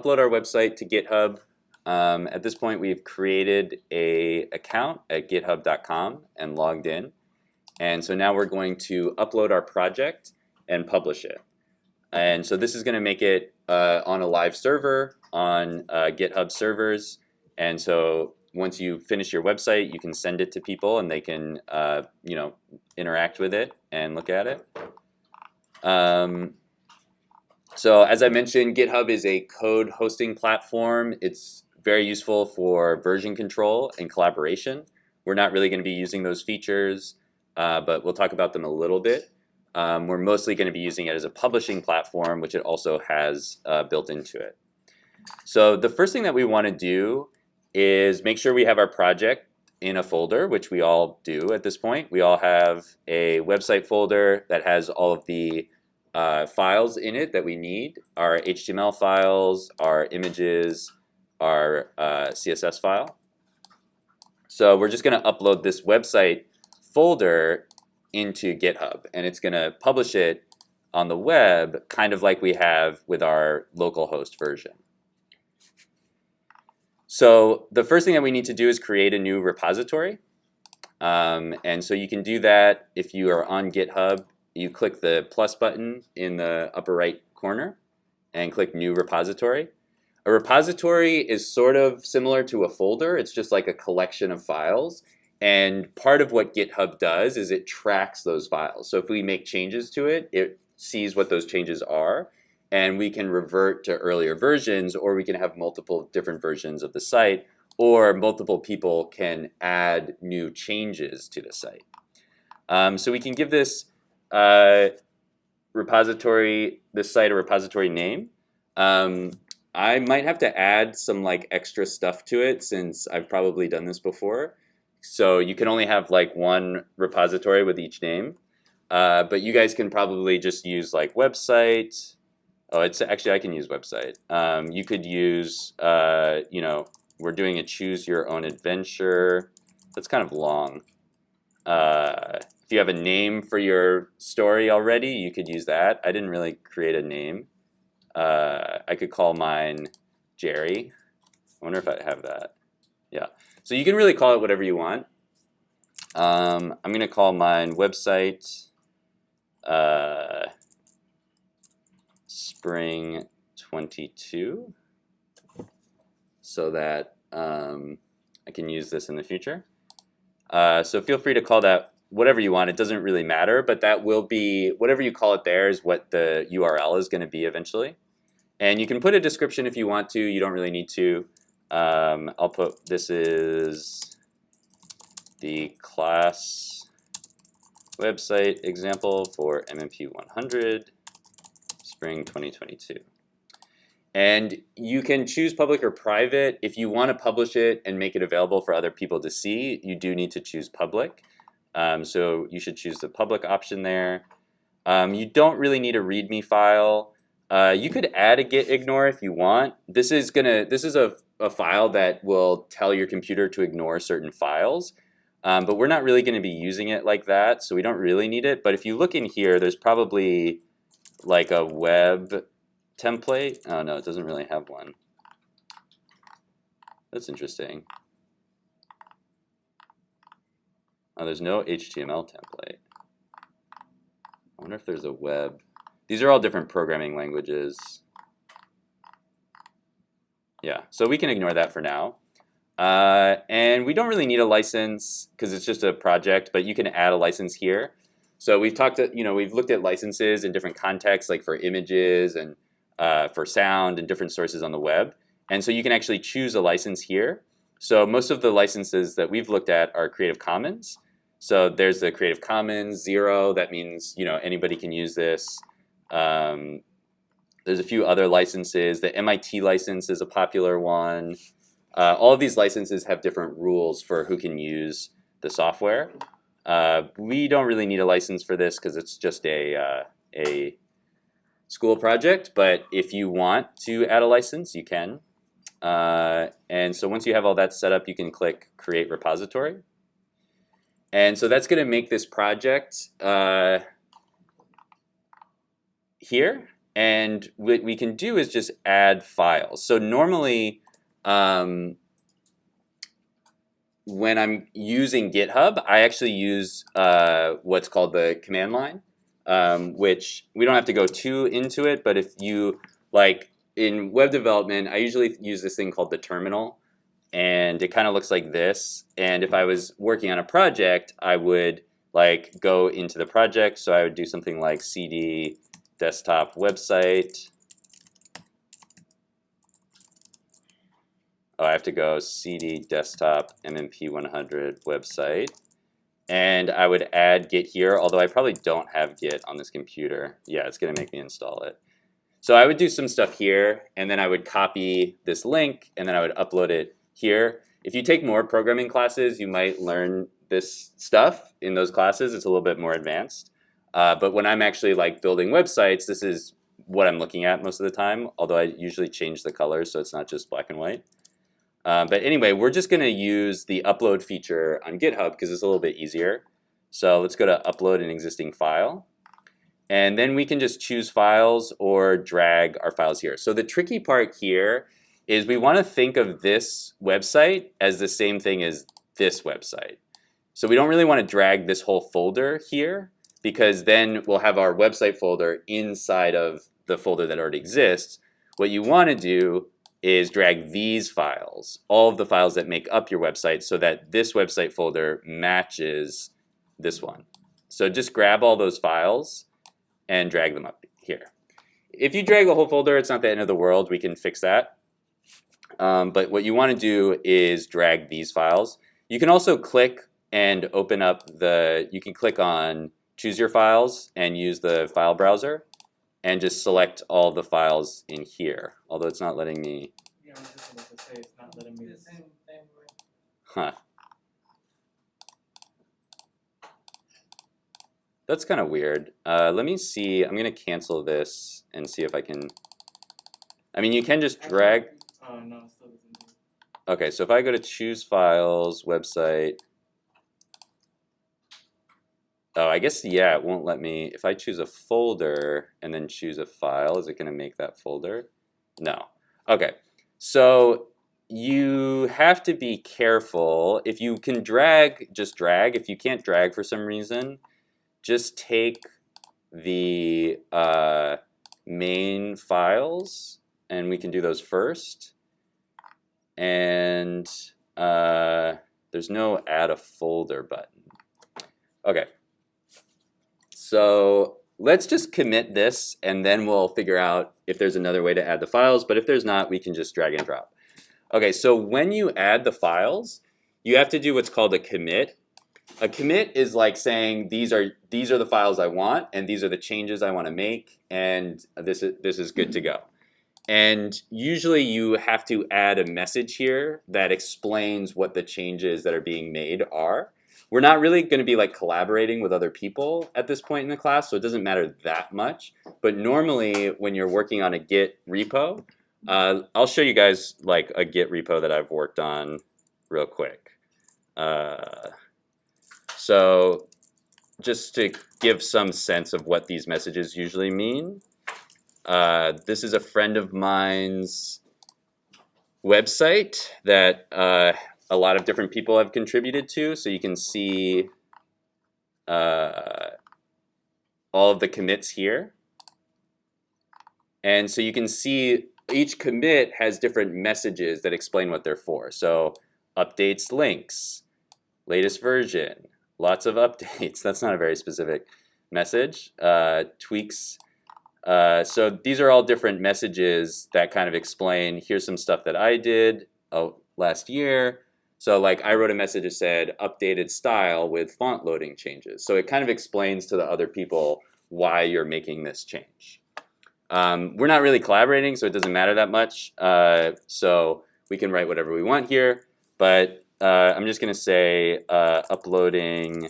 upload our website to GitHub. At this point, we've created an account at github.com and logged in. And so now we're going to upload our project and publish it. And so this is going to make it on a live server on GitHub servers. And so once you finish your website, you can send it to people and they can interact with it and look at it. So as I mentioned, GitHub is a code hosting platform. It's very useful for version control and collaboration. We're not really going to be using those features, but we'll talk about them a little bit. We're mostly going to be using it as a publishing platform, which it also has built into it. So the first thing that we want to do is make sure we have our project in a folder, which we all do at this point. We all have a website folder that has all of the files in it that we need, our HTML files, our images, our CSS file. So we're just going to upload this website folder into GitHub, and it's going to publish it on the web, kind of like we have with our localhost version. So the first thing that we need to do is create a new repository. And so you can do that if you are on GitHub. You click the plus button in the upper right corner and click New Repository. A repository is sort of similar to a folder. It's just like a collection of files. And part of what GitHub does is it tracks those files. So if we make changes to it, it sees what those changes are. And we can revert to earlier versions, or we can have multiple different versions of the site, or multiple people can add new changes to the site. So we can give this repository, this site, a repository name. I might have to add some like extra stuff to it since I've probably done this before. So you can only have like one repository with each name, but you guys can probably just use like website. Oh, it's actually, I can use website. You could use, we're doing a choose your own adventure. That's kind of long. If you have a name for your story already, you could use that. I didn't really create a name. I could call mine Jerry. I wonder if I have that. Yeah. So you can really call it whatever you want. I'm going to call mine website Spring 22 so that I can use this in the future. So feel free to call that whatever you want. It doesn't really matter, but that will be, whatever you call it there is what the URL is going to be eventually. And you can put a description if you want to. You don't really need to. I'll put, this is the class website example for MMP 100, spring 2022. And you can choose public or private. If you want to publish it and make it available for other people to see, you do need to choose public. So you should choose the public option there. You don't really need a README file. You could add a git ignore if you want. This is a file that will tell your computer to ignore certain files. But we're not really going to be using it like that, so we don't really need it. But if you look in here, there's probably like a web template. Oh no, it doesn't really have one. That's interesting. Oh, there's no HTML template. I wonder if there's a web. These are all different programming languages. Yeah, so we can ignore that for now. And we don't really need a license because it's just a project, but you can add a license here. So we've we've looked at licenses in different contexts, like for images and for sound and different sources on the web. And so you can actually choose a license here. So most of the licenses that we've looked at are Creative Commons. So there's the Creative Commons 0. That means anybody can use this. There's a few other licenses. The MIT license is a popular one. All of these licenses have different rules for who can use the software. We don't really need a license for this because it's just a school project. But if you want to add a license, you can. And so once you have all that set up, you can click Create Repository. And so that's going to make this project here. And what we can do is just add files. So normally, when I'm using GitHub, I actually use what's called the command line, which we don't have to go too into it, but if you, like in web development, I usually use this thing called the terminal, and it kind of looks like this. And if I was working on a project, I would like go into the project, so I would do something like cd desktop website. Oh, I have to go cd desktop MMP 100 website, and I would add git here, although I probably don't have git on this computer. Yeah, it's gonna make me install it. So I would do some stuff here, and then I would copy this link, and then I would upload it here. If you take more programming classes, you might learn this stuff in those classes. It's a little bit more advanced. But when I'm actually like building websites, this is what I'm looking at most of the time, although I usually change the colors so it's not just black and white. But anyway, we're just going to use the upload feature on GitHub because it's a little bit easier. So let's go to upload an existing file. And then we can just choose files or drag our files here. So the tricky part here is we want to think of this website as the same thing as this website. So we don't really want to drag this whole folder here, because then we'll have our website folder inside of the folder that already exists. What you want to do is drag these files, all of the files that make up your website, so that this website folder matches this one. So just grab all those files and drag them up here. If you drag the whole folder, it's not the end of the world. We can fix that. But what you want to do is drag these files. You can also click and open up you can click on choose your files and use the file browser and just select all the files in here. Although it's not letting me. Yeah, I was just about to say it's not letting me. The same thing. Huh. That's kind of weird. Let me see. I'm going to cancel this and see if I can. I mean, you can just drag. Oh, no, it still doesn't do it. Okay, so if I go to choose files, website. Oh, I guess, yeah, it won't let me. If I choose a folder and then choose a file, is it going to make that folder? No. Okay, so you have to be careful. If you can drag, just drag. If you can't drag for some reason, just take the main files, and we can do those first. And there's no add a folder button. Okay. So let's just commit this, and then we'll figure out if there's another way to add the files. But if there's not, we can just drag and drop. Okay, so when you add the files, you have to do what's called a commit. A commit is like saying these are the files I want, and these are the changes I want to make, and this is good to go. And usually you have to add a message here that explains what the changes that are being made are. We're not really going to be like collaborating with other people at this point in the class, so it doesn't matter that much. But normally when you're working on a Git repo, I'll show you guys like a Git repo that I've worked on real quick. So just to give some sense of what these messages usually mean, this is a friend of mine's website that a lot of different people have contributed to. So you can see all of the commits here. And so you can see each commit has different messages that explain what they're for. So updates links, latest version, lots of updates. That's not a very specific message. Tweaks. So these are all different messages that kind of explain, here's some stuff that I did last year. So like I wrote a message that said updated style with font loading changes. So it kind of explains to the other people why you're making this change. We're not really collaborating, so it doesn't matter that much. So we can write whatever we want here. But I'm just going to say uploading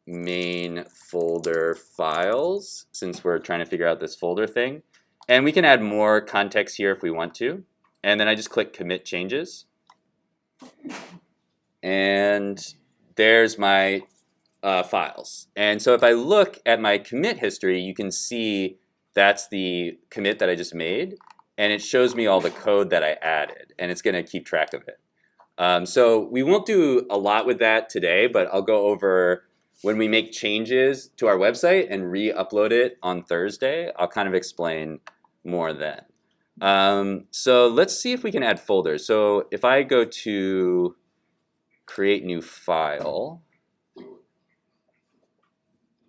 main folder files, since we're trying to figure out this folder thing. And we can add more context here if we want to. And then I just click commit changes. And there's my files. And so if I look at my commit history, you can see that's the commit that I just made, and it shows me all the code that I added, and it's going to keep track of it. So we won't do a lot with that today, but I'll go over when we make changes to our website and re-upload it on Thursday. I'll kind of explain more then. So let's see if we can add folders. So if I go to create new file,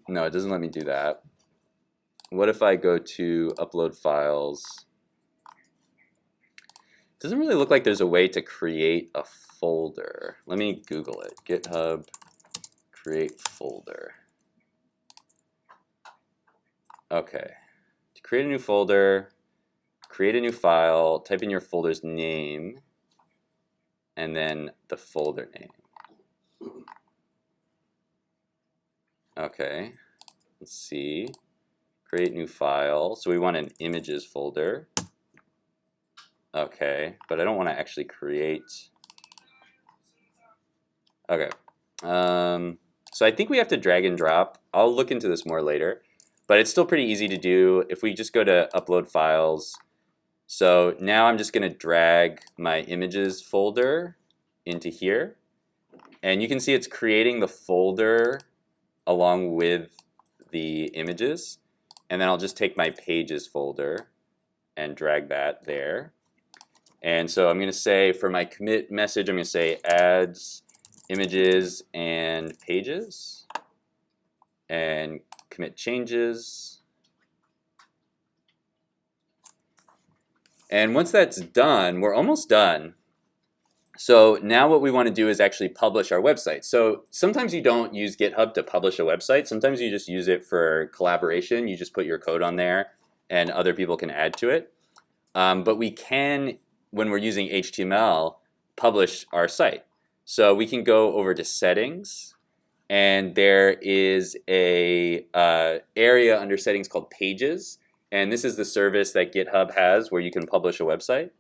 no, it doesn't let me do that. What if I go to upload files? It doesn't really look like there's a way to create a folder. Let me Google it. GitHub create folder. Okay. To create a new folder, create a new file, type in your folder's name, and then the folder name. Okay. Let's see. Create new file. So we want an images folder. Okay, but I don't want to actually create. Okay. So I think we have to drag and drop. I'll look into this more later, but it's still pretty easy to do if we just go to upload files. So now I'm just going to drag my images folder into here, and you can see it's creating the folder along with the images, and then I'll just take my pages folder and drag that there. And so I'm going to say for my commit message, I'm going to say adds images and pages, and commit changes. And once that's done, we're almost done. So now what we want to do is actually publish our website. So sometimes you don't use GitHub to publish a website. Sometimes you just use it for collaboration. You just put your code on there and other people can add to it. But we can, when we're using HTML, publish our site. So we can go over to settings, and there is a area under settings called pages, and this is the service that GitHub has where you can publish a website.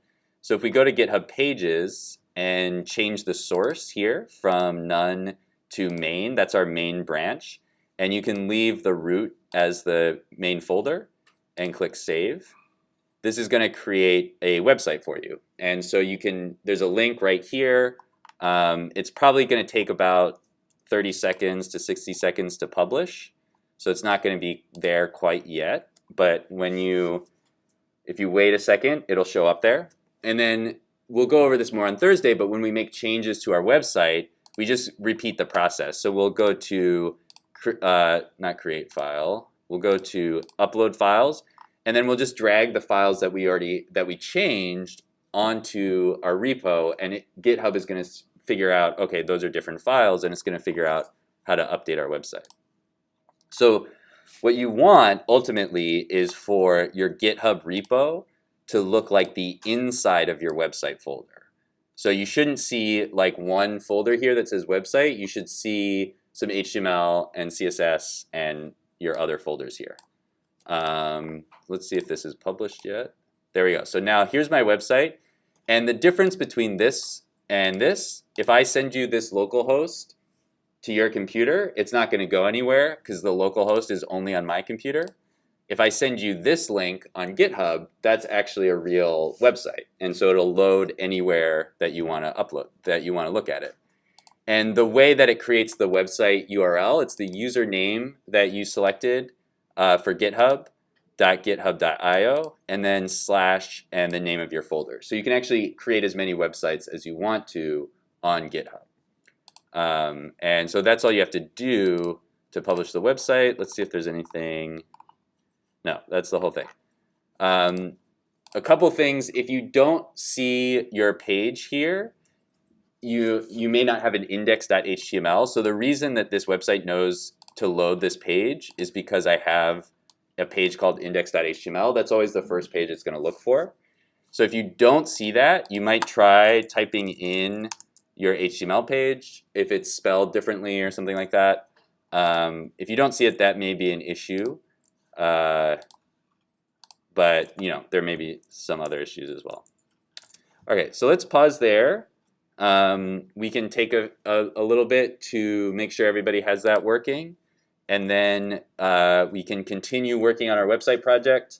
So if we go to GitHub pages and change the source here from none to main, that's our main branch, and you can leave the root as the main folder and click save. This is going to create a website for you, and so you can, there's a link right here. It's probably going to take about 30 seconds to 60 seconds to publish, so it's not going to be there quite yet, but when you, if you wait a second, it'll show up there. And then we'll go over this more on Thursday, but when we make changes to our website, we just repeat the process. So we'll go to not create file, we'll go to upload files, and then we'll just drag the files that we changed onto our repo, and GitHub is going to figure out, okay, those are different files, and it's going to figure out how to update our website. So what you want ultimately is for your GitHub repo to look like the inside of your website folder. So you shouldn't see like one folder here that says website. You should see some HTML and CSS and your other folders here. Let's see if this is published yet. There we go. So now here's my website, and the difference between this and this, if I send you this localhost to your computer, it's not going to go anywhere because the localhost is only on my computer. If I send you this link on GitHub, that's actually a real website, and so it'll load anywhere that you want to upload, that you want to look at it. And the way that it creates the website URL, it's the username that you selected for GitHub.github.io, and then / and the name of your folder. So you can actually create as many websites as you want to on GitHub. And so that's all you have to do to publish the website. Let's see if there's anything. No, that's the whole thing. A couple things, if you don't see your page here, you may not have an index.html. So the reason that this website knows to load this page is because I have a page called index.html. That's always the first page it's going to look for. So if you don't see that, you might try typing in your HTML page if it's spelled differently or something like that. If you don't see it, that may be an issue. But you know, there may be some other issues as well. Okay, so let's pause there. we can take a little bit to make sure everybody has that working, and then we can continue working on our website project,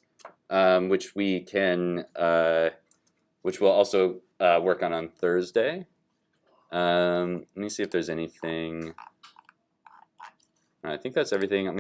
which we'll also work on Thursday. Let me see if there's anything. I think that's everything.